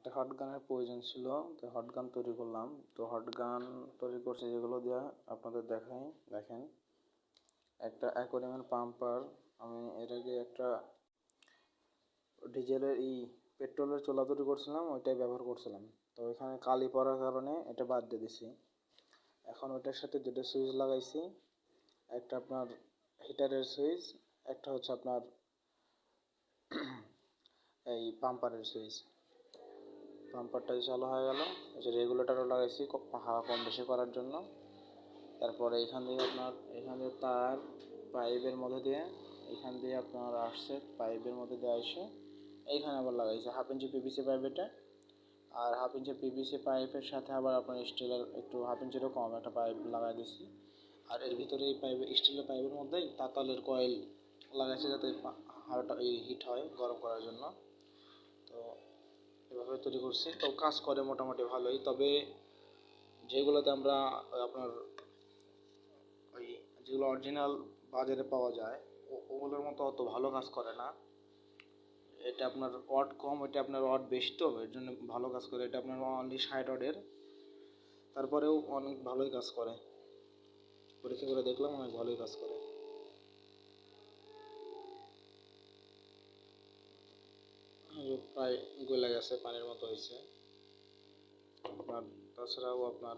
একটা হট গানের প্রয়োজন ছিল, তো হট গান তৈরি করলাম। তো হট গান তৈরি করছি যেগুলো দিয়ে আপনাদের দেখাই, দেখেন। একটা অ্যাকোয়ারিয়ামের পাম্পার, আমি এর আগে একটা ডিজেলের পেট্রোলের চুলা তৈরি করছিলাম, ওইটাই ব্যবহার করছিলাম। তো এখানে কালি পড়ার কারণে এটা বাদ দিয়ে দিছি। এখন ওইটার সাথে দুটো সুইচ লাগাইছি, একটা আপনার হিটারের সুইচ, একটা হচ্ছে আপনার এই পাম্পারের সুইচ। পাম্পারটা চালু হয়ে গেল, যে রেগুলেটরও লাগাইছি হাওয়া কম বেশি করার জন্য। তারপরে এখান দিয়ে তার পাইপের মধ্যে দিয়ে এখান দিয়ে আপনার আসছে, পাইপের মধ্যে দিয়ে আসে এইখানে আবার লাগাইছে 1/2 ইঞ্চি পিভিসি পাইপ এটা। আর 1/2 ইঞ্চি পিভিসি পাইপের সাথে আবার আপনার স্টিলের একটু 1/2 ইঞ্চিরও কম একটা পাইপ লাগাই দিছি। আর এর ভিতরে এই পাইপ, স্টিলের পাইপের মধ্যেই তাতালের কয়েল লাগাইছে, যাতে হাওয়াটা হিট হয় গরম করার জন্য। তো এভাবে তৈরি করছি। তো কাজ করে মোটামুটি ভালোই, তবে যেগুলোতে আমরা আপনার ওই যেগুলো অরিজিনাল বাজারে পাওয়া যায় ওগুলোর মতো অত ভালো কাজ করে না। এটা আপনার ওয়াট কম, এটা আপনার ওয়াট বেশি, তো এর জন্য ভালো কাজ করে। এটা আপনার অনলি 60 ওয়াটের, তারপরেও অনেক ভালোই কাজ করে। পরীক্ষা করে দেখলাম অনেক ভালোই কাজ করে। প্রায় গলে গেছে, পানির মতো হয়েছে আপনার। তাছাড়াও আপনার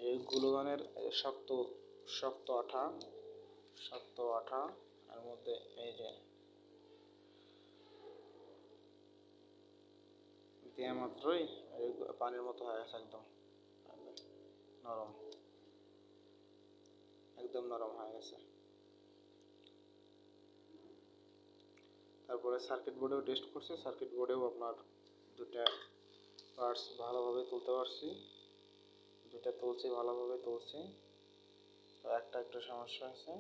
এই গ্লুগানের শক্ত শক্ত আঠা, এর মধ্যে এই যে দেওয়া মাত্রই পানির মতো হয়ে গেছে, নরম, একদম নরম হয়ে গেছে। তারপরে সার্কিট বোর্ডেও টেস্ট করছি, সার্কিট বোর্ডেও আপনার দুটা পার্টস ভালোভাবে তুলতে পারছি, দুটা তুলছি, ভালোভাবে তুলছি। তো একটা একটু সমস্যা আছে।